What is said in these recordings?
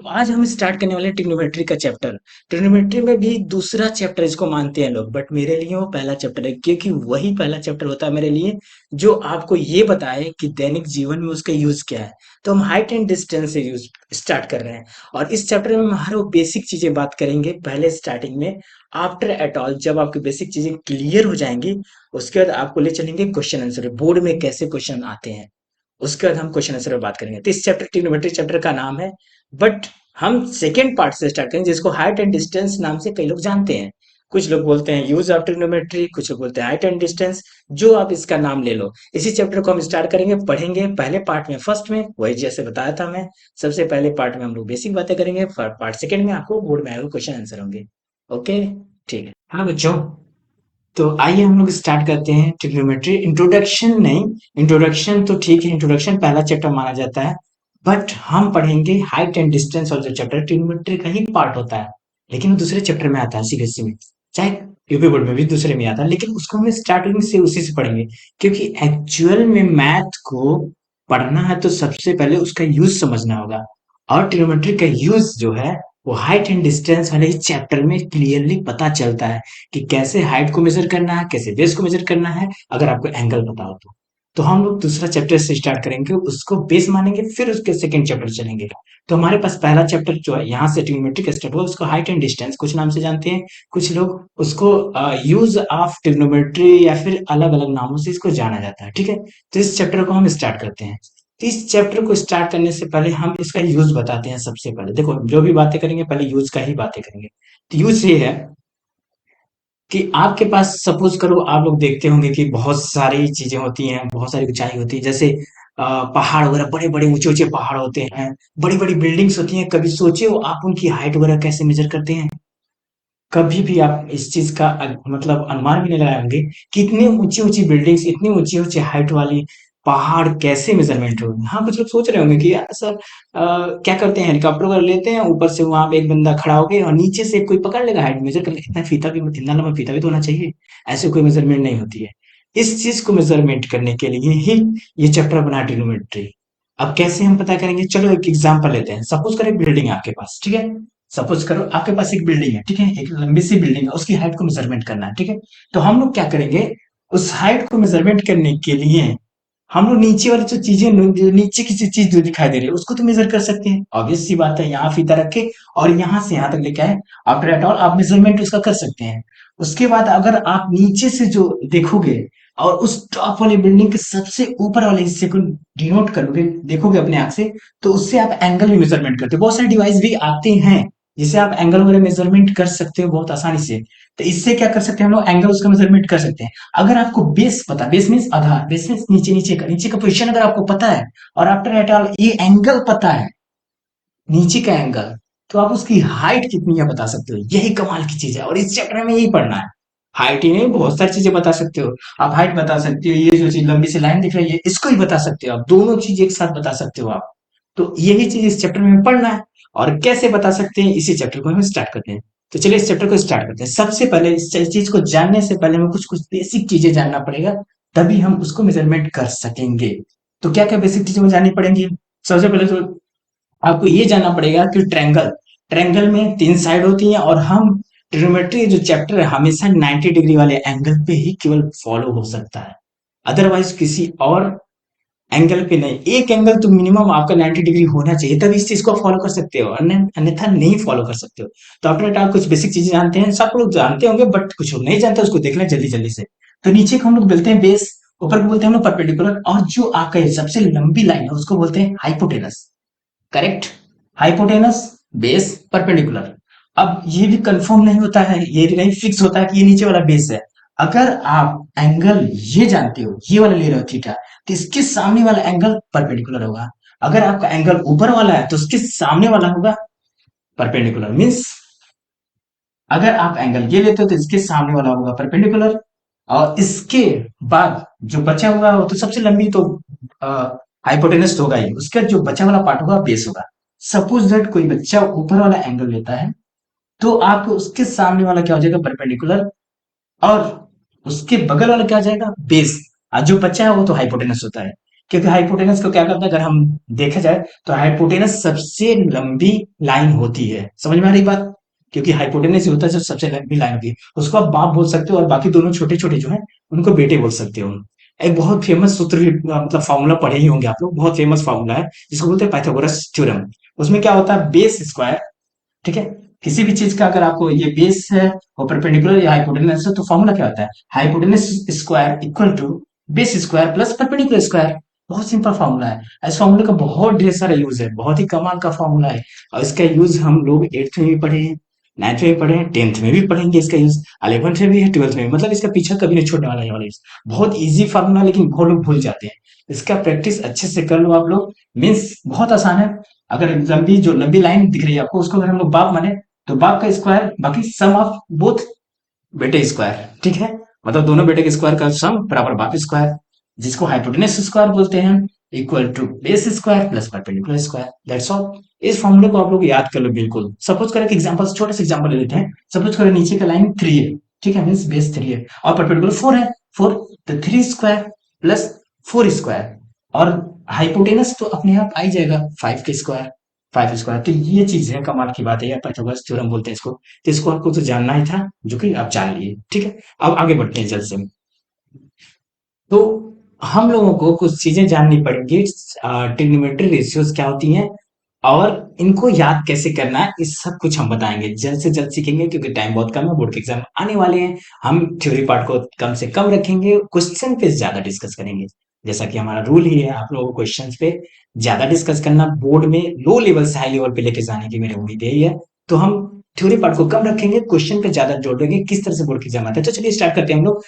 आज हम स्टार्ट करने वाले हैं ट्रिग्नोमेट्री का चैप्टर। ट्रिग्नोमेट्री में भी दूसरा चैप्टर इसको मानते हैं लोग, बट मेरे लिए वो पहला चैप्टर है, क्योंकि वही पहला चैप्टर होता है मेरे लिए जो आपको ये बताए कि दैनिक जीवन में उसका यूज क्या है। तो हम हाइट एंड डिस्टेंस से यूज स्टार्ट कर रहे हैं, और इस चैप्टर में हम हर वो बेसिक चीजें बात करेंगे पहले स्टार्टिंग में। आफ्टर एट ऑल जब आपकी बेसिक चीजें क्लियर हो जाएंगी, उसके बाद आपको ले चलेंगे क्वेश्चन आंसर, बोर्ड में कैसे क्वेश्चन आते हैं। उसके बाद हम क्वेश्चन आंसर पर बात करेंगे। तो इस चैप्टर ट्रिग्नोमेट्री चैप्टर का नाम है, बट हम सेकेंड पार्ट से स्टार्ट करेंगे जिसको हाइट एंड डिस्टेंस नाम से कई लोग जानते हैं। कुछ लोग बोलते हैं यूज ऑफ ट्रिग्नोमेट्री, कुछ लोग बोलते हैं हाइट एंड डिस्टेंस, जो आप इसका नाम ले लो। इसी चैप्टर को हम स्टार्ट करेंगे, पढ़ेंगे पहले पार्ट में, फर्स्ट में वही जैसे बताया था मैं। सबसे पहले पार्ट में हम लोग बेसिक बातें करेंगे, पार्ट सेकंड में आपको बोर्ड में आएगा क्वेश्चन आंसर होंगे। ओके, ठीक है। हाँ बच्चों, तो आइए हम लोग स्टार्ट करते हैं ट्रिग्नोमेट्री। इंट्रोडक्शन नहीं, इंट्रोडक्शन तो ठीक है, इंट्रोडक्शन पहला चैप्टर माना जाता है, बट हम पढ़ेंगे हाइट एंड डिस्टेंस, और जो चैप्टर ट्रिग्नोमेट्री का ही पार्ट होता है, लेकिन वो दूसरे चैप्टर में आता है सीबीएसई में। चाहे यूपी बोर्ड में भी दूसरे में आता है, लेकिन उसको हम स्टार्टिंग से उसी से पढ़ेंगे, क्योंकि एक्चुअल में मैथ को पढ़ना है तो सबसे पहले उसका यूज समझना होगा। और ट्रिग्नोमेट्री का यूज जो है वो हाइट एंड डिस्टेंस वाले इस चैप्टर में क्लियरली पता चलता है कि कैसे हाइट को मेजर करना है, कैसे बेस को मेजर करना है, अगर आपको एंगल पता हो तो। तो हम लोग दूसरा चैप्टर से स्टार्ट करेंगे, उसको बेस मानेंगे, फिर उसके सेकंड चैप्टर चलेंगे। तो हमारे पास पहला चैप्टर जो है यहाँ से ट्रिग्नोमेट्री का स्टार्ट हुआ, उसको हाइट एंड डिस्टेंस कुछ नाम से जानते हैं, कुछ लोग उसको यूज ऑफ ट्रिग्नोमेट्री या फिर अलग अलग नामों से इसको जाना जाता है। ठीक है, तो इस चैप्टर को हम स्टार्ट करते हैं। तो इस चैप्टर को स्टार्ट करने से पहले हम इसका यूज बताते हैं। सबसे पहले देखो, जो भी बातें करेंगे पहले यूज का ही बातें करेंगे। तो यूज ये है कि आपके पास सपोज करो, आप लोग देखते होंगे कि बहुत सारी चीजें होती हैं, बहुत सारी ऊंचाई होती है, जैसे पहाड़ वगैरह, बड़े बड़े ऊंचे ऊंचे पहाड़ होते हैं, बड़ी बड़ी बिल्डिंग्स होती हैं। कभी सोचे हो आप उनकी हाइट वगैरह कैसे मेजर करते हैं? कभी भी आप इस चीज का मतलब अनुमान भी नहीं लगाए होंगे कि इतनी ऊंची ऊंची बिल्डिंग्स, इतनी ऊंची ऊंची हाइट वाली पहाड़ कैसे मेजरमेंट होंगे। हाँ, कुछ लोग सोच रहे होंगे कि यार सर, क्या करते हैं, हेलीकॉप्टर वगैरह लेते हैं, ऊपर से वहां पे एक बंदा खड़ा हो गया और नीचे से कोई पकड़ लेगा, हाइट मेजर कर लेगा। इतना फीता भी, इतना लंबा फीता भी तो होना चाहिए। ऐसे कोई मेजरमेंट नहीं होती है। इस चीज को मेजरमेंट करने के लिए ही ये चैप्टर बना ट्रिग्नोमेट्री। अब कैसे हम पता करेंगे, चलो एक एग्जांपल लेते हैं। सपोज करो एक बिल्डिंग है आपके पास, ठीक है। सपोज करो आपके पास एक बिल्डिंग है, ठीक है, एक लंबी सी बिल्डिंग है, उसकी हाइट को मेजरमेंट करना है, ठीक है। तो हम लोग क्या करेंगे, उस हाइट को मेजरमेंट करने के लिए हम लोग नीचे वाली जो चीजें, जो नीचे की चीज जो दिखाई दे रही है उसको तो मेजर कर सकते हैं। ऑब्वियस सी बात है, यहाँ फीता रखे और यहाँ से यहाँ तक लेके आए, आफ्टर एट ऑल आप मेजरमेंट उसका कर सकते हैं। उसके बाद अगर आप नीचे से जो देखोगे और उस टॉप वाली बिल्डिंग के सबसे ऊपर वाले हिस्से को डिनोट करोगे, देखोगे अपने आंख से, तो उससे आप एंगल भी मेजरमेंट करते हो। बहुत सारे डिवाइस भी आते हैं जिससे आप एंगल वगैरह मेजरमेंट कर सकते हो बहुत आसानी से। तो इससे क्या कर सकते हैं हम लोग, एंगल उसका मेजरमेंट कर सकते हैं। अगर आपको बेस पता, बेस मीन्स आधार, बेस मीन्स नीचे, नीचे का पोजीशन अगर आपको पता है, और आफ्टर एट ऑल ये एंगल पता है, नीचे का एंगल, तो आप उसकी हाइट कितनी है बता सकते हो। यही कमाल की चीज है, और इस चैप्टर में यही पढ़ना है। हाइट ही नहीं, बहुत सारी चीजें बता सकते हो। आप हाइट बता सकते हो, ये जो चीज लंबी सी लाइन दिख रही है इसको ही बता सकते हो, आप दोनों चीज एक साथ बता सकते हो आप। तो यही चीज इस चैप्टर में पढ़ना है। और कैसे बता सकते हैं, इसी चैप्टर को हम स्टार्ट करते हैं। तो चलिए इस चैप्टर को स्टार्ट करते हैं। सबसे पहले इस चीज को जानने से पहले हमें कुछ कुछ बेसिक चीजें जानना पड़ेगा, तभी हम उसको मेजरमेंट कर सकेंगे। तो क्या क्या बेसिक चीजें हमें जाननी पड़ेंगी? सबसे पहले तो आपको ये जानना पड़ेगा कि ट्रायंगल, ट्रायंगल में तीन साइड होती हैं, और हम ट्रिग्नोमेट्री जो चैप्टर है हमेशा 90 डिग्री वाले एंगल पे ही केवल फॉलो हो सकता है, अदरवाइज किसी और एंगल पे नहीं। एक एंगल तो मिनिमम आपका 90 डिग्री होना चाहिए, तभी इस चीज को फॉलो कर सकते हो, अन्यथा नहीं फॉलो कर सकते हो। तो अपने आप कुछ बेसिक चीजें जानते हैं, सब लोग जानते होंगे, बट कुछ लोग नहीं जानते, उसको देख लें जल्दी जल्दी से। तो नीचे को हम लोग बोलते हैं बेस, ऊपर को बोलते हैं हम लोग परपेंडिकुलर, और जो आपका ये सबसे लंबी लाइन है उसको बोलते हैं hypotenuse. Correct, hypotenuse, base, perpendicular. अब ये भी कंफर्म नहीं होता है, ये नहीं फिक्स होता है कि ये नीचे वाला बेस है। अगर आप एंगल ये जानते हो, ये वाला ले रहे हो थीटा, तो इसके सामने वाला एंगल परपेंडिकुलर होगा। अगर आपका एंगल ऊपर वाला है तो उसके सामने वाला होगा परपेंडिकुलर। मीन्स अगर आप एंगल ये लेते हो तो इसके सामने वाला होगा परपेंडिकुलर, और इसके बाद जो बचा हुआ हो, तो सबसे लंबी तो हाइपोटेनस तो होगा ही, उसका जो बचा वाला पार्ट होगा बेस होगा। सपोज दैट कोई बच्चा ऊपर वाला एंगल लेता है, तो आपको उसके सामने वाला क्या हो जाएगा, परपेंडिकुलर, और उसके बगल वाला क्या हो जाएगा, बेस। जो बचा है वो तो हाइपोटेनस होता है। क्योंकि हाइपोटेनस को क्या करता है, अगर हम देखा जाए तो हाइपोटेनस सबसे लंबी लाइन होती है। समझ में आ रही बात? क्योंकि हाइपोटेनस ही होता है जो सबसे लंबी लाइन होती है, उसको आप बाप बोल सकते हो, और बाकी दोनों छोटे छोटे जो है उनको बेटे बोल सकते हो। एक बहुत फेमस सूत्र भी, मतलब फॉर्मूला पढ़े ही होंगे आप लोग, बहुत फेमस फॉर्मूला है जिसको बोलते हैं पाइथागोरस थ्योरम। उसमें क्या होता है, बेस स्क्वायर, ठीक है, किसी भी चीज का अगर आपको ये बेस है और परपेंडिकुलर या हाइपोटेनस है, तो फॉर्मूला क्या होता है, hypotenuse square equal to base square plus perpendicular square. बहुत सिंपल फॉर्मूला है। इस फॉर्मूले का बहुत ढेर सारा यूज है, बहुत ही कमाल का फॉर्मूला है, और इसका यूज हम लोग 8th में भी पढ़े हैं, 9th में भी पढ़े हैं, 10th में भी पढ़ेंगे इसका यूज, 11th में भी है, 12th में भी, मतलब इसका पीछा कभी नहीं छोड़ने वाला है वाला यूज। बहुत इजी फॉर्मूला, लेकिन बहुत लोग भूल जाते हैं। इसका प्रैक्टिस अच्छे से कर लो आप लोग, मीन्स बहुत आसान है। अगर लंबी जो लंबी लाइन दिख रही है आपको, उसको अगर हम लोग बाप माने, तो बाप का स्क्वायर बाकी सम ऑफ बोथ बेटे स्क्वायर, ठीक है, मतलब दोनों बेटे के स्क्वायर का सम बराबर बाप स्क्वायर, जिसको हाइपोटेनस स्क्वायर बोलते हैं, equal to base square plus perpendicular square, that's all. इस फॉर्मूले को आप लोग याद कर लो बिल्कुल। सपोज करें एग्जांपल, छोटे से एग्जांपल ले लेते हैं। सपोज करें नीचे का लाइन 3 है, ठीक है, मींस बेस 3 है, और परपेंडिकुलर 4 है, 4, तो 3 स्क्वायर प्लस 4 स्क्वायर, और हाइपोटेनस तो अपने आप आ ही जाएगा 5 के स्क्वायर, 5 स्क्वायर। तो ये चीज है, कमाल की बात है यार, पाइथागोरस थ्योरम बोलते हैं इसको। तो इसको आपको तो जानना ही था, जो कि आप जान लिए, ठीक है। अब आगे बढ़ते हैं जल्द से। तो हम लोगों को कुछ चीजें जाननी पड़ेंगी, ट्रिग्नोमेट्री रेशियोज क्या होती हैं, और इनको याद कैसे करना है, इस सब कुछ हम बताएंगे, जल्द से जल्द सीखेंगे, क्योंकि टाइम बहुत कम है, बोर्ड के एग्जाम आने वाले हैं। हम थ्योरी पार्ट को कम से कम रखेंगे, क्वेश्चन पे ज्यादा डिस्कस करेंगे, जैसा कि हमारा रूल ही है, आप लोगों को क्वेश्चंस पे ज्यादा डिस्कस करना, बोर्ड में लो लेवल से हाई लेवल पे लेके जाने की मेरी उम्मीद यही है। तो हम थ्योरी पार्ट को कम रखेंगे, क्वेश्चन पे ज्यादा जोड़ देंगे, किस तरह से बोर्ड की एग्जाम आता है। तो चलिए स्टार्ट करते हैं हम लोग।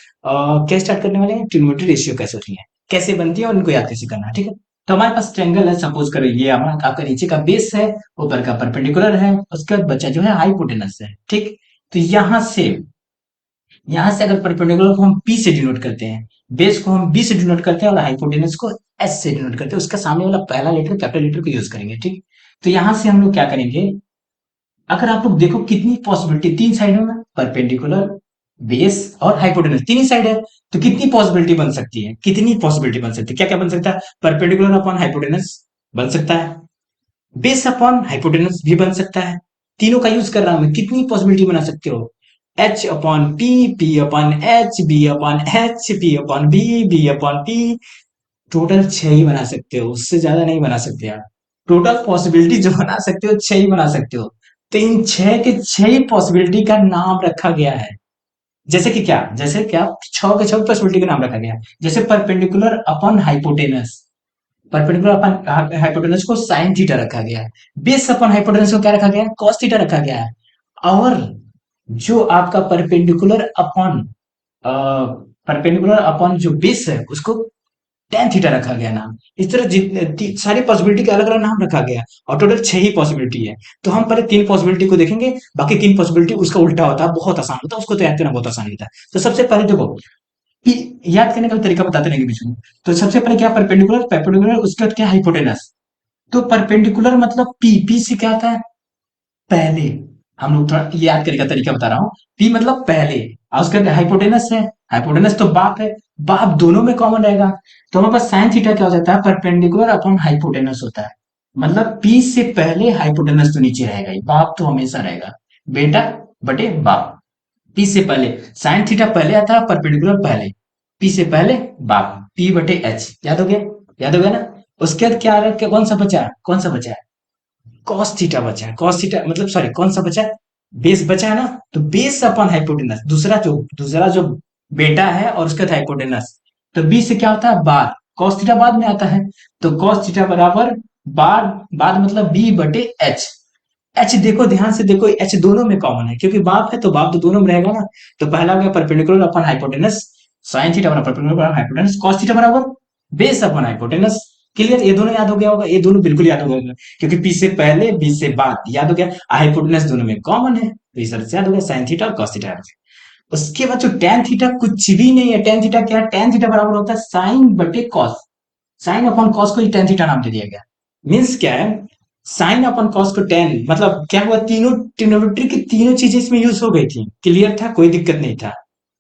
क्या स्टार्ट करने वाले हैं, ट्रिग्नोमेट्री रेशियो कैसे होती है, कैसे बनती है, और इनको याद कैसे करना है, ठीक है। तो हमारे पास ट्रायंगल है, सपोज करो ये हमारा आपका नीचे का बेस है, ऊपर का परपेंडिकुलर है, उसके बाद बचा जो है हाइपोटेनस है, ठीक। तो यहां से अगर परपेंडिकुलर को हम P से डिनोट करते हैं, बेस को हम B से डिनोट करते हैं, और हाइपोटेनस को S से डिनोट करते हैं, उसका सामने वाला पहला लेटर कैपिटल लेटर को यूज करेंगे, ठीक। तो यहां से हम लोग क्या करेंगे, अगर आप लोग देखो कितनी पॉसिबिलिटी, तीन साइड है ना, परपेंडिकुलर, बेस और हाइपोटेनस, तीन ही साइड है, तो कितनी पॉसिबिलिटी बन सकती है, कितनी पॉसिबिलिटी बन सकती है, क्या क्या बन सकता है, परपेंडिकुलर अपॉन हाइपोटेनस बन सकता है, बेस अपॉन हाइपोटेनस भी बन सकता है। तीनों का यूज कर रहा हूं मैं, कितनी पॉसिबिलिटी बना सकते हो, H upon P, P upon H, B upon H, P upon B, B upon P, total 6 ही बना सकते हो, उससे ज्यादा नहीं बना सकते आप। टोटल पॉसिबिलिटी जो बना सकते हो 6 ही बना सकते हो। तो इन 6 के 6 ही पॉसिबिलिटी का नाम रखा गया है। जैसे कि क्या, जैसे क्या, 6 के 6 पॉसिबिलिटी का नाम रखा गया है, जैसे perpendicular upon hypotenuse, perpendicular upon hypotenuse को साइन थीटा रखा गया है, बेस अपॉन हाइपोटेनस को क्या रखा गया है, कॉस थीटा रखा गया है, और जो आपका परपेंडिकुलर अपॉन जो बेस है, उसको टेन थीटा रखा गया नाम। इस तरह जितने सारी पॉसिबिलिटी का अलग अलग नाम रखा गया, और टोटल 6 ही पॉसिबिलिटी है। तो हम पहले 3 पॉसिबिलिटी को देखेंगे, बाकी 3 पॉसिबिलिटी उसका उल्टा होता है, बहुत आसान होता है, उसको तो याद करना बहुत आसान होता है। तो सबसे पहले देखो, याद करने का तरीका बताते रहेंगे बीच में। तो सबसे पहले क्या, परपेंडिकुलर, परपेंडिकुलर उसके बाद क्या, हाइपोटेनस। तो परपेंडिकुलर मतलब पी, पी से क्या आता है, पहले। हम लोग थोड़ा याद करने का तरीका बता रहा हूँ, पी मतलब पहले, और उसके बाद हाइपोटेनस है, हाइपोटेनस तो बाप है, बाप दोनों में कॉमन रहेगा। तो हमारे पास साइन थीटा क्या हो जाता है, परपेंडिकुलर अपॉन हाइपोटेनस होता है, मतलब पी से पहले हाइपोटेनस तो नीचे रहेगा ही, बाप तो हमेशा रहेगा, बेटा बटे बाप। पी से पहले साइन थीटा पहले आता है, परपेंडिकुलर पहले, पी से पहले बाप, पी बटे एच, याद हो गया, याद हो गया ना। उसके बाद क्या आ रहा है, कौन सा बचा है, कौन सा बचा है, कॉस थीटा बचा है, कॉस थीटा मतलब सॉरी कौन सा बचा है, बेस बचा है ना। तो बेस अपॉन हाइपोटेनस, दूसरा जो बेटा है, और उसके बाद हाइपोटेनस, तो बी से क्या होता है, बार, कॉस थीटा बाद में आता है, तो कॉस थीटा बराबर बार, बाद मतलब बी बटे एच। एच देखो ध्यान से देखो, एच दोनों में कॉमन है, क्योंकि बाप है तो बाप तो दोनों में रहेगा ना। तो पहला हो गया perpendicular upon hypotenuse, sine theta बराबर perpendicular upon hypotenuse, cos theta बराबर बेस अपॉन हाइपोटेनस। क्लियर, ये दोनों याद हो गया होगा, ये दोनों बिल्कुल याद हो गया होगा, क्योंकि पी से पहले बी से बाद याद हो गया, हाइपोटेनस दोनों में कॉमन है, तो इस तरह से याद हो गया, साइन थीटा और कॉस थीटा। उसके बाद जो टेन थीटा कुछ भी नहीं है, टेन थीटा क्या है, टेन थीटा बराबर होता है साइन बटे कॉस, साइन अपॉन कॉस को ही टेन थीटा नाम दे दिया गया। मीन्स क्या है, साइन अपॉन कॉस को टेन, मतलब क्या हुआ, तीनों ट्रिग्नोमेट्री की तीनों चीजें इसमें यूज हो गई थी, क्लियर था, कोई दिक्कत नहीं था।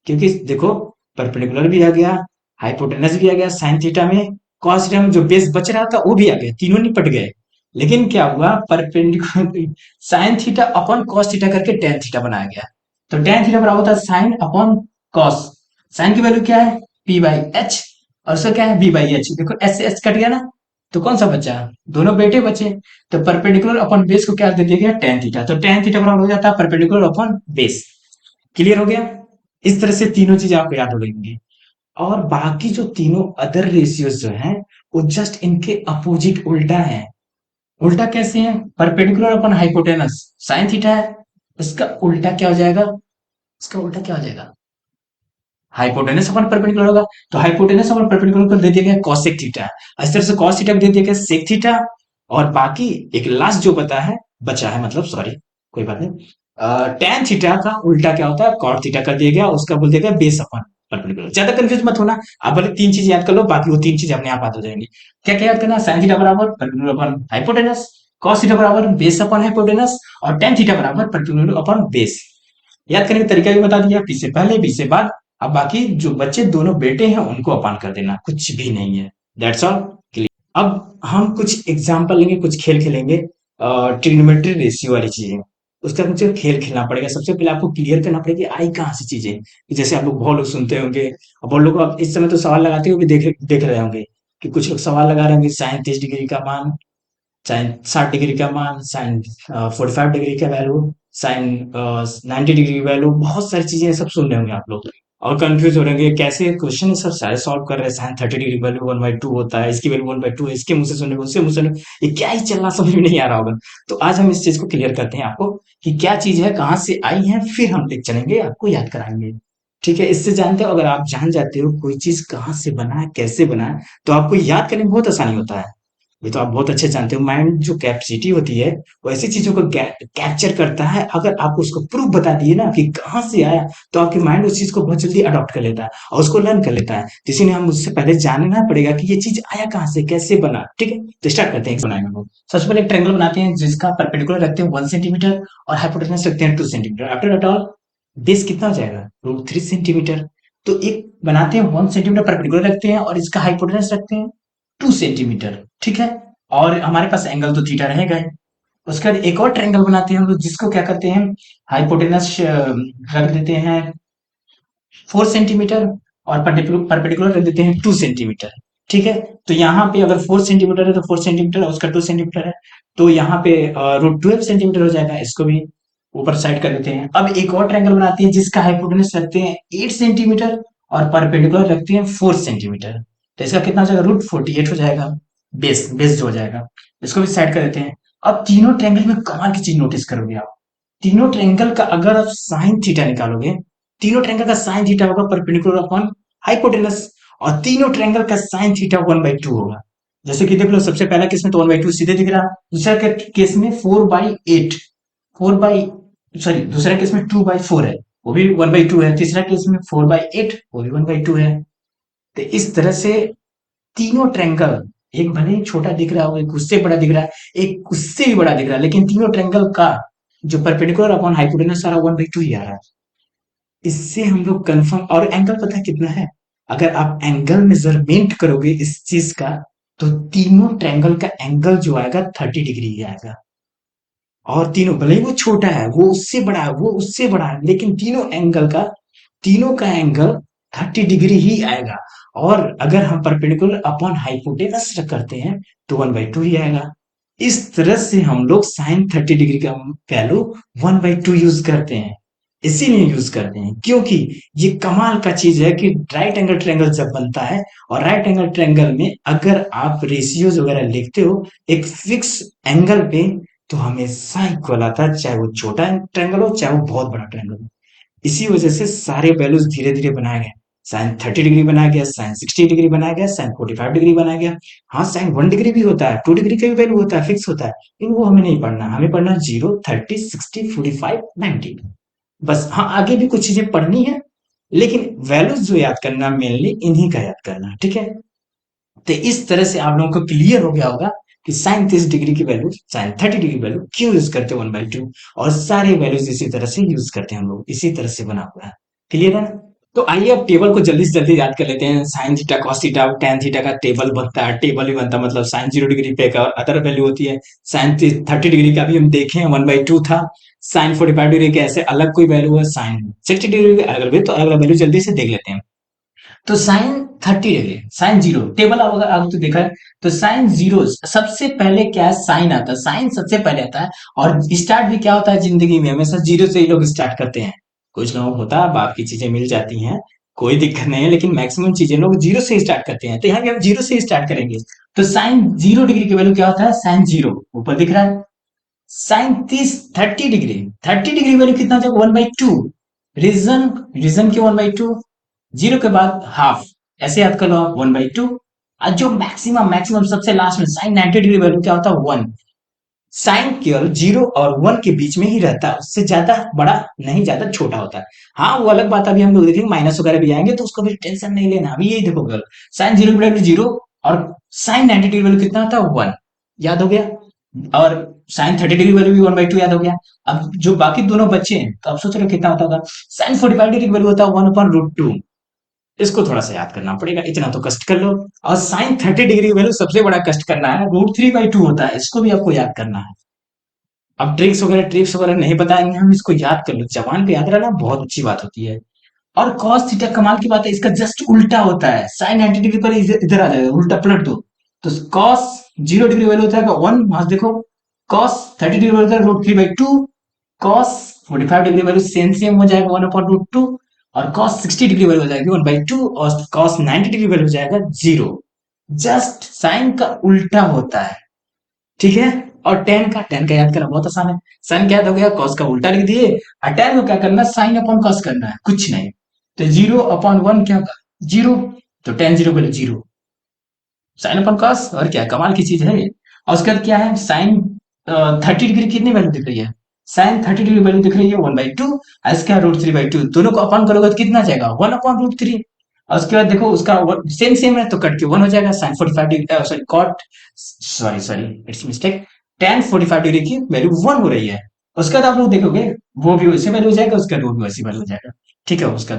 क्योंकि देखो, परपेंडिकुलर भी आ गया, हाइपोटेनस भी आ गया साइन थीटा में, कॉस थीटा में जो बेस बच रहा था वो भी आ गया, तीनों निपट गए। लेकिन क्या हुआ, perpendicular sine theta upon cos theta करके टेन थीटा बनाया गया। तो टेन थीटा बराबर होता है साइन अपॉन कॉस। साइन की वैल्यू क्या है, पी बाई एच, और उसका क्या है, बी बाई एच। देखो एच से एच कट गया ना, तो कौन सा बचा, दोनों बेटे बचे। तो परपेंडिकुलर अपॉन बेस को क्या दे दिया गया, टेन थीटा। तो टेन थीटा बराबर हो जाता है परपेंडिकुलर अपॉन बेस। क्लियर हो गया। इस तरह से तीनों चीजें आपको याद हो गई। और बाकी जो तीनों अदर रेशियोज जो हैं वो जस्ट इनके अपोजिट उल्टा है। उल्टा कैसे है, perpendicular upon hypotenuse sine theta है, इसका उल्टा क्या हो जाएगा, इसका उल्टा क्या हो जाएगा, हाइपोटेनस अपन परपेंडिकुलर होगा। तो हाइपोटेनस अपन परपेंडिकुलर को दे दिया गया cosec थीटा, इस तरह से cos थीटा को दे दिया गया sec थीटा। और बाकी एक लास्ट जो बता है बचा है, मतलब सॉरी कोई बात नहीं, tan थीटा का उल्टा क्या होता है, cot थीटा कर दिया गया, उसका बोल दिया गया बेस अपन परपेंडिकुलर। ज्यादा कंफ्यूज मत होना, आप भले तीन चीज याद कर लो, बाकी वो तीन चीज अपने आप याद हो जाएंगी। क्या क्या याद करना, sin थीटा बराबर perpendicular upon hypotenuse, cos theta बराबर बेस अपन हाइपोटेनस, और tan थीटा बराबर परपेंडिकुलर अपन बेस। याद करने का तरीका भी बता दिया, पी से पहले बी से बाद। अब बाकी जो बच्चे दोनों बेटे हैं उनको अपान कर देना, कुछ भी नहीं है। That's all. अब हम कुछ एग्जांपल लेंगे, कुछ खेल खेलेंगे, ट्रिग्नोमेट्री रेशियो वाली चीजें। उसका मुझे खेल खेलना पड़ेगा। सबसे पहले आपको क्लियर करना पड़ेगा कि आई कहाँ से चीजें, कि जैसे आप लोग बहुत लोग सुनते होंगे, और बहुत लोग आप इस समय तो सवाल लगाते हुए भी देख देख रहे होंगे कि कुछ लोग सवाल लगा रहे होंगे, साइन 30 डिग्री का मान, साइन 60 डिग्री का मान, साइन 45 डिग्री का वैल्यू, साइन 90 डिग्री की वैल्यू, बहुत सारी चीजें सब सुन रहे होंगे आप लोग, और कंफ्यूज हो रहे होंगे कैसे क्वेश्चन सर सारे सॉल्व कर रहे हैं, साइन 30 डिग्री वैल्यू 1/2 होता है, इसकी वैल्यू 1/2 है, इसके मुंह से सुनने उसके मुंह से सुनने, ये क्या ही चल रहा समझ में नहीं आ रहा होगा। तो आज हम इस चीज को क्लियर करते हैं आपको कि क्या चीज है, कहाँ से आई है, फिर हम देख चलेंगे, आपको याद कराएंगे। ठीक है, इससे जानते हो, अगर आप जान जाते हो कोई चीज कहाँ से बना है, कैसे बना है, तो आपको याद करने में बहुत आसानी होता है। ये तो आप बहुत अच्छे जानते हो, माइंड जो कैपेसिटी होती है वो ऐसी चीजों को कैप्चर करता है। अगर आप उसको प्रूफ बता दिए ना कि कहाँ से आया, तो आपके माइंड उस चीज को बहुत जल्दी अडॉप्ट कर लेता है और उसको लर्न कर लेता है। तो इसीलिए हम उससे पहले जानना पड़ेगा कि ये चीज आया कहाँ से, कैसे बना। ठीक है, तो स्टार्ट करते हैं बनाएंगे हम। सबसे पहले एक ट्रायंगल बनाते हैं जिसका परपेंडिकुलर रखते हैं 1 सेंटीमीटर और हाइपोटेनस रखते हैं 2 centimetre. After that all base कितना हो जाएगा, √3 सेंटीमीटर। तो एक बनाते हैं 1 सेंटीमीटर परपेंडिकुलर रखते हैं और इसका हाइपोटेनस रखते हैं 2 सेंटीमीटर। ठीक है, और हमारे पास एंगल तो थीटा रहेगा ही। उसके बाद एक और ट्रायंगल बनाते हैं हम लोग जिसको क्या करते हैं, हाइपोटेनस रख देते हैं 4 सेंटीमीटर और परपेंडिकुलर रख देते हैं 2 सेंटीमीटर। ठीक है, तो यहाँ पे अगर 4 सेंटीमीटर है तो 4 सेंटीमीटर, उसका 2 सेंटीमीटर है, तो यहाँ पे √12 सेंटीमीटर हो जाएगा। इसको भी ऊपर साइड कर देते हैं। अब एक और ट्रायंगल बनाते हैं जिसका हाइपोटेनस रखते हैं 8 सेंटीमीटर और परपेंडिकुलर रखते हैं 4 सेंटीमीटर। तो इसका कितना हो जाएगा, √48 हो जाएगा। बेस बेस जो हो जाएगा, इसको भी साइड कर देते हैं। अब तीनों ट्रायंगल में कमाल की चीज नोटिस करोगे आप, तीनों ट्रायंगल का अगर आप साइन थीटा निकालोगे, तीनों ट्रायंगल का साइन थीटा होगा परपेंडिकुलर अपॉन हाइपोटेनस, और तीनों ट्रायंगल का साइन थीटा 1/2 होगा। जैसे कि देख लो, सबसे पहला केस में तो 1/2 सीधे दिख रहा, दूसरा केस में 4/8, 4 बाई सॉरी दूसरा केस में 2/4 है, वो भी 1/2 है, तीसरा केस में 4/8, वो भी 1/2 है। तो इस तरह से तीनों ट्रायंगल, एक भले ही छोटा दिख रहा हो, एक उससे बड़ा दिख रहा है, एक उससे भी बड़ा दिख रहा है, लेकिन तीनों ट्रायंगल का जो परपेंडिकुलर अपॉन हाइपोटेनस सारा 1/2 ही आ रहा है। इससे हम लोग कंफर्म, और एंगल पता है कितना है, अगर आप एंगल मेजरमेंट करोगे इस चीज का, तो तीनों ट्रायंगल का एंगल जो आएगा 30 डिग्री ही आएगा। और तीनों भले ही वो छोटा है, वो उससे बड़ा है, वो उससे बड़ा है, लेकिन तीनों का एंगल 30 डिग्री ही आएगा। और अगर हम परपेंडिकुलर अपॉन हाइपोटेनस करते हैं तो 1/2 ही आएगा। इस तरह से हम लोग साइन 30 डिग्री का वैल्यू 1/2 यूज करते हैं। इसीलिए यूज करते हैं क्योंकि ये कमाल का चीज है कि राइट एंगल ट्रायंगल जब बनता है, और राइट एंगल ट्रायंगल में अगर आप रेशियोज वगैरह लिखते हो एक फिक्स एंगल पे, तो हमेशा इक्वल आता है, चाहे वो छोटा ट्रायंगल हो चाहे वो बहुत बड़ा ट्रायंगल हो। इसी वजह से सारे वैल्यूज धीरे धीरे बनाए गए। साइन 30 डिग्री बनाया गया, साइन 60 डिग्री बनाया गया, साइन 45 डिग्री बनाया गया। हाँ, साइन 1 डिग्री भी होता है, 2 डिग्री का भी वैल्यू होता है, फिक्स होता है, लेकिन वो हमें नहीं पढ़ना। हमें पढ़ना 0, 30, 60, 45, 90, बस। हाँ, आगे भी कुछ चीजें पढ़नी है, लेकिन वैल्यूज जो याद करना मेनली इन्हीं का याद करना। ठीक है, तो इस तरह से आप लोगों को क्लियर हो गया होगा कि साइन 30 डिग्री की वैल्यू, साइन 30 डिग्री वैल्यू क्यों यूज करते हैं 1/2, और सारे वैल्यूज इसी तरह से यूज करते हैं हम लोग, इसी तरह से बना हुआ है। क्लियर है ना? तो आइए अब टेबल को जल्दी से जल्दी याद कर लेते हैं। Sine theta cos theta tan theta का टेबल बनता है, टेबल भी बनता है, मतलब साइन 0 डिग्री पे एक और अदर वैल्यू होती है। साइन 30 डिग्री का भी हम देखें 1/2 था। साइन 45 डिग्री के ऐसे अलग कोई वैल्यू है, साइन 60 डिग्री के अलग अलग, तो अलग अलग वैल्यू जल्दी से देख लेते हैं। तो sine 30 degree, sine zero table अगर आप तो देखा है, तो साइन जीरो सबसे पहले क्या है, साइन आता है, साइन सबसे पहले आता है। और स्टार्ट भी क्या होता है जिंदगी में, हमेशा जीरो से ही लोग स्टार्ट करते हैं। कुछ लोगों को होता है बाकी चीजें मिल जाती हैं, कोई दिक्कत नहीं है, लेकिन मैक्सिमम चीजें लोग जीरो से स्टार्ट करते हैं, तो यहाँ भी हम जीरो से स्टार्ट करेंगे। तो साइन 0 डिग्री की वैल्यू क्या होता है, साइन जीरो, ऊपर दिख रहा है। साइन 30 डिग्री, 30 डिग्री वैल्यू कितना हो जाएगा, 1/2। रीजन, रीजन क्यों 1/2, जीरो के बाद हाफ, ऐसे याद कर लो आप 1/2। और जो मैक्सिमम मैक्सिमम सबसे लास्ट में साइन 90 डिग्री वैल्यू क्या होता है, 1। साइन केवल जीरो और 1 के बीच में ही रहता है, उससे ज्यादा बड़ा नहीं, ज्यादा छोटा होता है। हाँ वो अलग बात, अभी हम लोग देखेंगे माइनस वगैरह भी आएंगे, तो उसको भी टेंशन नहीं लेना, अभी यही देखो केवल साइन 0 जीरो, और साइन 90 डिग्री वैल्यू कितना होता है, 1। याद हो गया। और साइन 30 डिग्री वैल्यू भी 1/2 याद हो गया। अब जो बाकी दोनों बच्चे हैं, तो आप सोच रहे हो कितना होता होगा, साइन 45 डिग्री वैल्यू होता है 1/√2। इसको थोड़ा सा याद करना पड़ेगा, इतना तो कष्ट कर लो। और साइन 30 डिग्री वैल्यू सबसे बड़ा कष्ट करना है, √3/2 होता है, इसको भी आपको याद करना है। अब ट्रिक्स वगैरह नहीं बताएंगे हम, इसको याद कर लो, जबान पे याद रहना बहुत अच्छी बात होती है। और cos थीटा कमाल की बात है, इसका जस्ट उल्टा होता है, साइन 90 डिग्री पर इधर आ जाएगा, उल्टा पलट दो। तो cos 0 डिग्री वैल्यू होता है 1, वहां देखो। cos 30 डिग्री वैल्यू होता है √3/2। cos 45 degree value same same हो जाएगा 1/√2। और cos 60 डिग्री वैल्यू हो जाएगी 1/2, और cos 90 डिग्री वैल्यू हो जाएगा 0। जस्ट साइन का उल्टा होता है, ठीक है। और टेन का याद करना बहुत आसान है। साइन क्या याद हो गया, कॉस का उल्टा लिख दिए। और टेन को क्या करना है, साइन अपॉन कॉस करना है, कुछ नहीं। तो 0/1 क्या होगा, जीरो। तो टेन जीरो बोले जीरो, साइन अपॉन कॉस, और क्या कमाल की चीज है ये। और उसके बाद क्या है, साइन 30 डिग्री कितनी वैल्यू दिख रही है, साइन 30 डिग्री वैल्यू दिख रही है 1/2। और इसका √3/2, दोनों को अपॉन करोगे तो कितना जाएगा, 1/√3। और उसके बाद देखो उसका सेम सेम है, तो कट के 1 हो जाएगा। Sine 45 degree, sorry cot, sorry sorry it's mistake, tan 45 degree की वैल्यू 1 हो रही है। उसके बाद आप लोग देखोगे वो भी वैसे वैल्यू हो जाएगा, उसका वो भी वैसी वैल्यू हो जाएगा, ठीक है। उसका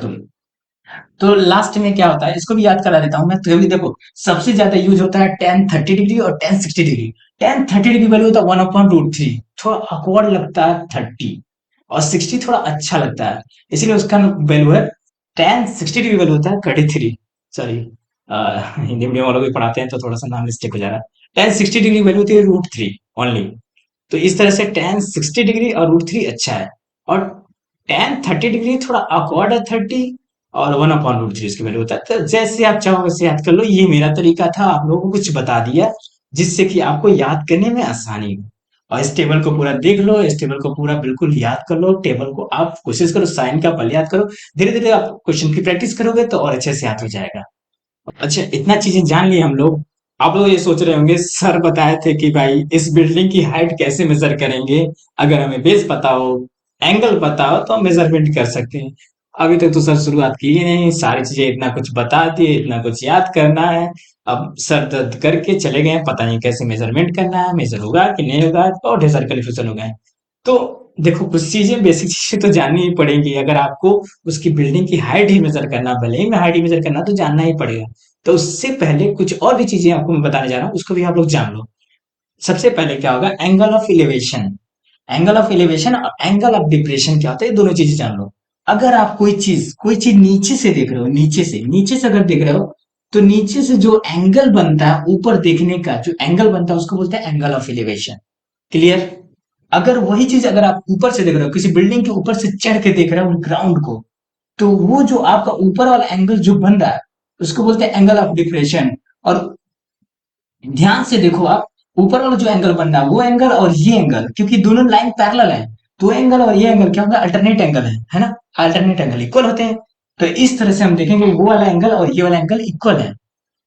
तो लास्ट में क्या होता है, इसको भी याद करा देता हूँ मैं, तो अभी देखो सबसे ज्यादा यूज होता है टेन 30 डिग्री और ten 60 degree. Ten 30 degree value होता है 1/√3, थोड़ा awkward लगता है 30, और 60 थोड़ा अच्छा लगता है, इसलिए उसका वैल्यू है टेन 60 डिग्री वैल्यू होता है 33। सॉरी, हिंदी मीडियम वालों को पढ़ाते हैं तो थोड़ा सा नाम मिस्टेक हो जा रहा है। टेन 60 डिग्री वैल्यू होती है √3 ओनली। तो इस तरह से टेन 60 डिग्री और √3 अच्छा है। और टेन 30 डिग्री थोड़ा awkward है 30, और 1/√3 इसकी वैल्यू होता है। तो जैसे आप चाहो वैसे याद कर लो, ये मेरा तरीका था, आप लोगों को कुछ बता दिया जिससे कि आपको याद करने में आसानी हो। और इस टेबल को पूरा देख लो, इस टेबल को पूरा बिल्कुल याद कर लो, टेबल को आप कोशिश करो साइन का पहले याद करो, धीरे धीरे आप क्वेश्चन की प्रैक्टिस करोगे तो और अच्छे से याद हो जाएगा। अच्छा इतना चीजें जान ली हम लोग। आप लोग ये सोच रहे होंगे सर बताए थे कि भाई इस बिल्डिंग की हाइट कैसे मेजर करेंगे, अगर हमें बेस पता हो, एंगल पता हो तो हम मेजरमेंट कर सकते हैं। अभी तक तो सर शुरुआत की ही नहीं, सारी चीजें इतना कुछ बता दिए, इतना कुछ याद करना है। अब सर दर्द करके चले गए, पता नहीं कैसे मेजरमेंट करना है, मेजर होगा कि नहीं होगा, और ढेर सारे कन्फ्यूजन हो गए। तो देखो कुछ चीजें, बेसिक चीजें तो जाननी ही पड़ेंगी, अगर आपको उसकी बिल्डिंग की हाइट ही मेजर करना, भले ही मैं हाइट ही मेजर करना, तो जानना ही पड़ेगा। तो उससे पहले कुछ और भी चीजें आपको मैं बताने जा रहा हूँ, उसको भी आप लोग जान लो। सबसे पहले क्या होगा, angle of elevation. Angle of elevation और एंगल ऑफ डिप्रेशन क्या होता है, ये दोनों चीजें जान लो। अगर आप कोई चीज नीचे से देख रहे हो, नीचे से अगर देख रहे हो, तो नीचे से जो एंगल बनता है ऊपर देखने का, जो एंगल बनता है उसको बोलते हैं एंगल ऑफ इलेवेशन। क्लियर। अगर वही चीज अगर आप ऊपर से देख रहे हो, किसी बिल्डिंग के ऊपर से चढ़ के देख रहे हो ग्राउंड को, तो वो जो आपका ऊपर वाला एंगल जो बन रहा है उसको बोलते हैं एंगल ऑफ डिप्रेशन। और ध्यान से देखो आप, ऊपर वाला जो एंगल बन रहा है वो एंगल और ये एंगल, क्योंकि दोनों लाइन पैरेलल है, तो एंगल और ये एंगल क्या होगा, अल्टरनेट एंगल है ना, अल्टरनेट एंगल इक्वल होते हैं। तो इस तरह से हम देखेंगे वो वाला एंगल और ये वाला एंगल इक्वल है।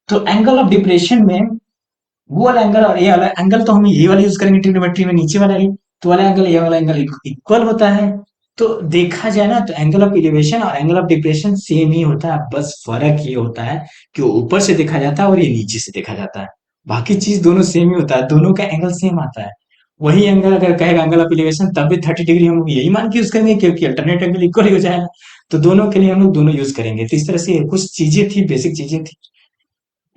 तो एंगल ऑफ डिप्रेशन में वो वाला एंगल और ये वाला एंगल, तो हम ये वाला यूज करेंगे ट्रिग्नोमेट्री में, नीचे वाला ही, तो वाला एंगल ये वाला एंगल इक्वल होता है। तो देखा जाए ना, तो एंगल ऑफ इलिवेशन और एंगल ऑफ डिप्रेशन सेम ही होता है, बस फर्क ये होता है कि वो ऊपर से देखा जाता है और ये नीचे से देखा जाता है। बाकी चीज दोनों सेम ही होता है, दोनों का एंगल सेम आता है। वही एंगल अगर कहेगा एंगल ऑफ एलिवेशन, तब भी 30 डिग्री हम लोग यही मान के यूज करेंगे, क्योंकि अल्टरनेट एंगल इक्वल हो जाएगा। तो दोनों के लिए हम लोग दोनों यूज करेंगे। तो इस तरह से कुछ चीजें थी, बेसिक चीजें थी।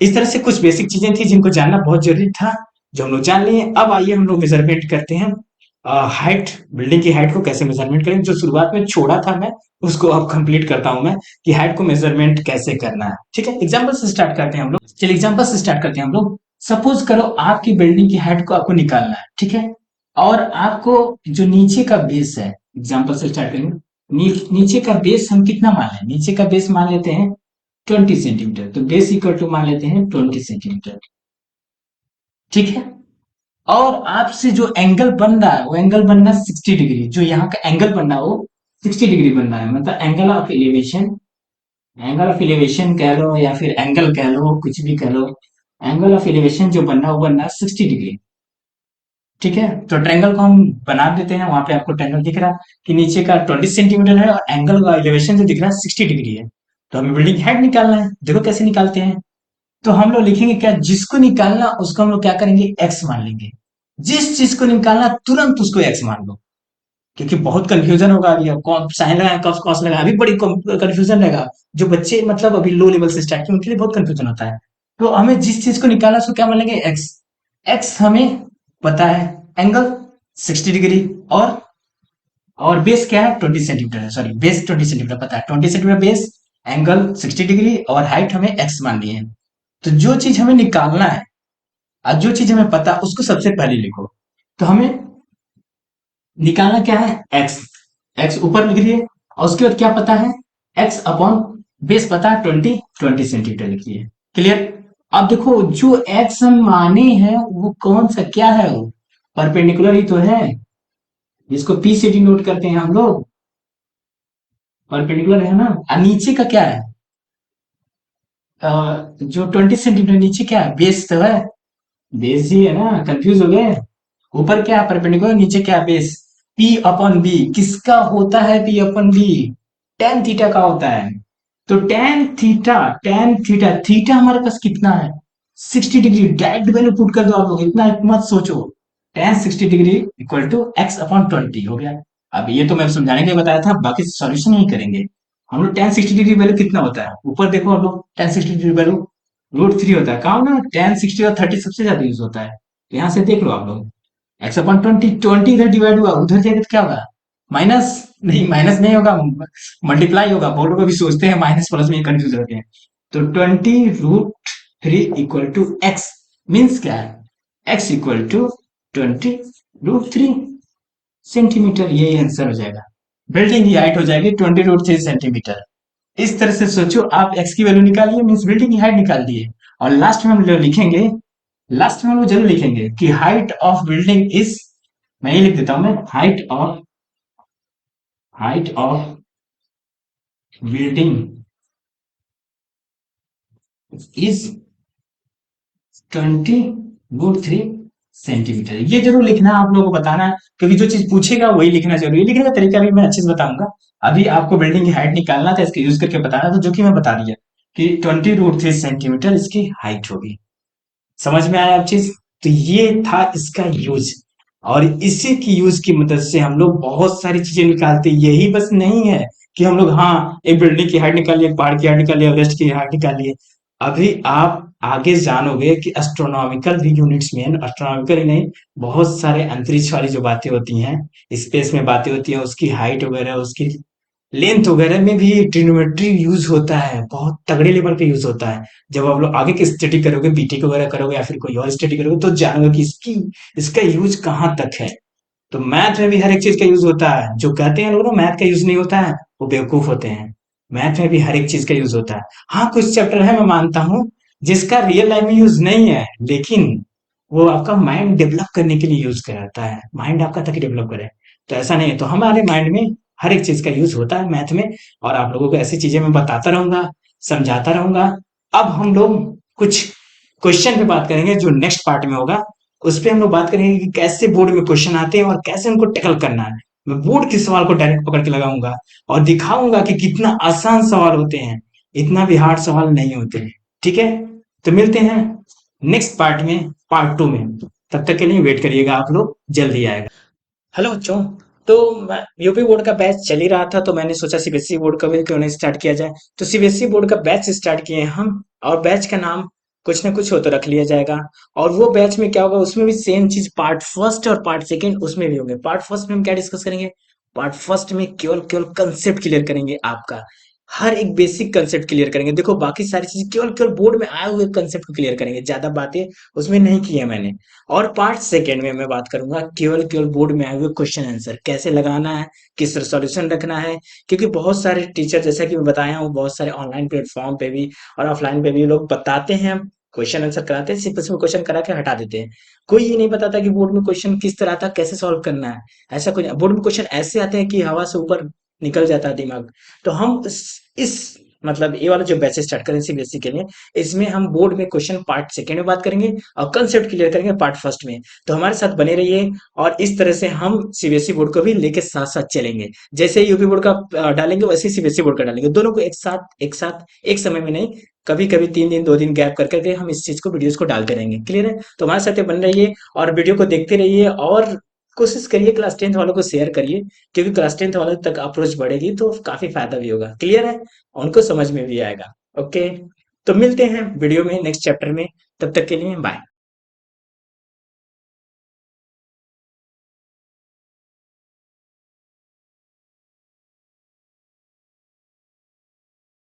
इस तरह से कुछ बेसिक चीजें थी जिनको जानना बहुत जरूरी था, जो हम लोग जान लिए। अब आइए हम लोग मेजरमेंट करते हैं। हाइट, बिल्डिंग की हाइट को कैसे मेजरमेंट करें, जो शुरुआत में छोड़ा था मैं, उसको अब कंप्लीट करता हूं मैं, कि हाइट को मेजरमेंट कैसे करना है। ठीक है, एग्जांपल से स्टार्ट करते हैं हम लोग। चलिए एग्जांपल से स्टार्ट करते हैं हम लोग। सपोज करो आपकी बिल्डिंग की हाइट को आपको निकालना है, ठीक है। और आपको जो नीचे का बेस है, एग्जांपल से स्टार्ट करेंगे। नीचे का बेस हम कितना मान लें? नीचे का बेस मान लेते हैं 20 सेंटीमीटर। तो बेस इक्वल टू मान लेते हैं 20 सेंटीमीटर, ठीक है। और आपसे जो एंगल बन रहा है, वो एंगल बनना है 60 डिग्री। जो यहाँ का एंगल बनना है वो 60 डिग्री बनना है, मतलब angle of elevation. Angle of elevation कह लो या फिर एंगल कह लो, कुछ भी कह लो, एंगल ऑफ एलिवेशन जो बनना है वो बनना है 60 डिग्री। ठीक है, तो ट्रायंगल को हम बना देते हैं। वहां पे आपको ट्रायंगल दिख रहा है कि नीचे का 20 सेंटीमीटर है और एंगल का एलिवेशन जो दिख रहा है 60 डिग्री है। तो हमें बिल्डिंग हाइट निकालना है। देखो कैसे निकालते हैं। तो हम लोग लिखेंगे क्या, जिसको निकालना उसको हम लोग क्या करेंगे, एक्स मान लेंगे। जिस चीज को निकालना तुरंत उसको एक्स मान लो, क्योंकि बहुत कंफ्यूजन होगा। अभी कौन साइन लगा, कॉस कॉस लगा, अभी बड़ी कंफ्यूजन रहेगा। जो बच्चे मतलब अभी लो लेवल से स्टार्ट किए उनके लिए बहुत कंफ्यूजन होता है। तो हमें जिस चीज को निकालना उसको क्या मान लेंगे, एक्स। एक्स हमें पता है, एंगल 60 डिग्री। और बेस क्या है, 20 सेंटीमीटर है। सॉरी, बेस 20 सेंटीमीटर पता है, 20 सेंटीमीटर बेस, एंगल 60 डिग्री, और हाइट हमें एक्स मान ली है। तो जो चीज हमें निकालना है और जो चीज हमें पता है उसको सबसे पहले लिखो। तो हमें निकालना क्या है, एक्स। एक्स ऊपर लिख दिए, और उसके बाद क्या पता है, एक्स अपॉन बेस पता है 20 सेंटीमीटर लिखिए। क्लियर। अब देखो जो एक्स हम माने हैं वो कौन सा क्या है, वो परपेंडिकुलर ही तो है, जिसको पी से डिनोट करते हैं हम लोग। परपेंडिकुलर है ना। और नीचे का क्या है, जो 20 सेंटीमीटर नीचे क्या है, बेस तो है। बेस ही है ना, कंफ्यूज हो गए। ऊपर क्या है परपेंडिकुलर, नीचे क्या है बेस। पी अपॉन बी किसका होता है, P upon B tan theta का होता है। तो टेन थीटा थीटा हमारे पास कितना है, 60 डिग्री। डायरेक्ट वैल्यू पुट कर दो आप लोग, इतना मत सोचो। Tan 60 degree equal to x upon 20 हो गया। अब ये तो मैं समझाने के लिए बताया था, बाकी सॉल्यूशन नहीं करेंगे हम लोग। टेन 60 डिग्री वैल्यू कितना होता है, ऊपर देखो आप लोग, टेन 60 डिग्री वैल्यू √3 होता है। कहा ना, टेन 60 और 30 सबसे ज्यादा यूज होता है। तो यहाँ से देख लो आप लोग, एक्स अपॉन 20 इधर डिवाइड हुआ, उधर जाएगा तो क्या होगा, माइनस। नहीं, माइनस नहीं होगा, मल्टीप्लाई होगा। बहुत लोग अभी सोचते हैं माइनस प्लस में कंफ्यूज होते हैं। तो 20 √3 इक्वल टू एक्स मीन्स क्या है, एक्स इक्वल टू 20 √3 सेंटीमीटर। यही आंसर हो जाएगा। बिल्डिंग की हाइट हो जाएगी 20 √3 सेंटीमीटर। इस तरह से सोचो, आप एक्स की वैल्यू निकालिए, मीन्स बिल्डिंग की हाइट निकाल दिए। और लास्ट में हम लोग लिखेंगे, लास्ट में हम लोग जरूर लिखेंगे कि हाइट ऑफ बिल्डिंग इज, मैं ये लिख देता हूं, मैं height of building is 20 √3 centimetre. ये जरूर लिखना, आप लोगों को बताना है, क्योंकि जो चीज पूछेगा वही लिखना जरूरी है। लिखने का तरीका भी मैं अच्छे से बताऊंगा। अभी आपको बिल्डिंग की हाइट निकालना था, इसके यूज करके बताना था, जो कि मैं बता दिया कि 20 √3 सेंटीमीटर इसकी हाइट होगी। समझ में आया आप चीज। तो ये था इसका यूज, और इसी की यूज की मदद से हम लोग बहुत सारी चीजें निकालते। यही बस नहीं है कि हम लोग हाँ एक बिल्डिंग की हाइट निकालिए, एक पहाड़ की हाइट निकालिए, एवरेस्ट की हाइट निकालिए। अभी आप आगे जानोगे कि एस्ट्रोनॉमिकल भी यूनिट्स में, एस्ट्रोनॉमिकल ही नहीं, बहुत सारे अंतरिक्ष वाली जो बातें होती हैं, स्पेस में बातें होती हैं, उसकी हाइट वगैरह, उसकी लेंथ वगैरह में भी ट्रिग्नोमेट्री यूज होता है, बहुत तगड़े लेवल पे यूज होता है। जब आप लोग आगे की स्टडी करोगे, बीटेक वगैरह करोगे या फिर कोई और स्टडी करोगे, तो जानोगे कि इसका यूज कहाँ तक है। तो मैथ में भी हर एक चीज का यूज होता है। जो कहते हैं लोग ना मैथ का यूज नहीं होता है, वो बेवकूफ होते हैं। मैथ में भी हर एक चीज का यूज होता है। हाँ, कुछ चैप्टर है मैं मानता हूँ जिसका रियल लाइफ में यूज नहीं है, लेकिन वो आपका माइंड डेवलप करने के लिए यूज कराता है, माइंड आपका ताकि डेवलप करे। तो ऐसा नहीं है, तो हमारे माइंड में हर एक चीज का यूज होता है मैथ में। और आप लोगों को ऐसी चीजें मैं बताता रहूंगा, समझाता रहूंगा। अब हम लोग कुछ क्वेश्चन पे बात करेंगे जो नेक्स्ट पार्ट में होगा। उस पे हम लोग बात करेंगे कि कैसे बोर्ड में क्वेश्चन आते हैं और कैसे उनको टैकल करना है। मैं बोर्ड के सवाल को डायरेक्ट पकड़ के लगाऊंगा और दिखाऊंगा कि कितना आसान सवाल होते हैं, इतना भी हार्ड सवाल नहीं होते हैं। ठीक है, तो मिलते हैं नेक्स्ट पार्ट में, पार्ट 2 में। तब तक के लिए वेट करिएगा आप लोग, जल्द ही आएगा। हेलो बच्चों। तो यूपी बोर्ड का बैच चल ही रहा था, तो मैंने सोचा सीबीएसई बोर्ड का भी क्यों नहीं स्टार्ट किया जाए। तो सीबीएसई बोर्ड का बैच स्टार्ट किए हैं हम, और बैच का नाम कुछ ना कुछ हो तो रख लिया जाएगा। और वो बैच में क्या होगा, उसमें भी सेम चीज, पार्ट फर्स्ट और पार्ट सेकंड उसमें भी होंगे। पार्ट फर्स्ट में हम क्या डिस्कस करेंगे, पार्ट फर्स्ट में केवल केवल कंसेप्ट क्लियर करेंगे आपका। हर एक बेसिक कंसेप्ट क्लियर करेंगे। देखो बाकी सारी चीजें केवल केवल बोर्ड में आए हुए कंसेप्ट को क्लियर करेंगे, ज्यादा बातें उसमें नहीं की है मैंने। और पार्ट सेकेंड में मैं बात करूंगा केवल केवल बोर्ड में आए हुए क्वेश्चन आंसर कैसे लगाना है, किस तरह सॉल्यूशन रखना है। क्योंकि बहुत सारे टीचर, जैसा कि मैं बताया हूँ, बहुत सारे ऑनलाइन प्लेटफॉर्म पे भी और ऑफलाइन पे भी लोग बताते हैं, क्वेश्चन आंसर कराते हैं, सिंपल सिंपल क्वेश्चन करा के हटा देते हैं। कोई ये नहीं बताता कि बोर्ड में क्वेश्चन किस तरह आता, कैसे सॉल्व करना है। ऐसा कुछ बोर्ड में क्वेश्चन ऐसे आते हैं कि हवा से ऊपर निकल जाता है दिमाग। तो हम इस मतलब ये वाला जो बैच स्टार्ट करें सीबीएसई के लिए, इसमें हम बोर्ड में क्वेश्चन पार्ट सेकेंड में बात करेंगे और कंसेप्ट क्लियर करेंगे पार्ट फर्स्ट में। तो हमारे साथ बने रहिए, और इस तरह से हम सीबीएसई बोर्ड को भी लेके साथ साथ चलेंगे। जैसे यूपी बोर्ड का डालेंगे, वैसे ही सीबीएसई बोर्ड का डालेंगे, दोनों को एक साथ एक समय में नहीं, कभी कभी 3 दिन 2 दिन गैप कर करके हम इस चीज को, वीडियोस को डालते रहेंगे। क्लियर है? तो हमारे साथ ये बन रहिए और वीडियो को देखते रहिए, और कोशिश करिए क्लास 10th वालों को शेयर करिए, क्योंकि क्लास 10th वालों तक अप्रोच बढ़ेगी तो काफी फायदा भी होगा। क्लियर है? उनको समझ में भी आएगा। ओके, तो मिलते हैं वीडियो में नेक्स्ट चैप्टर में। तब तक के लिए बाय।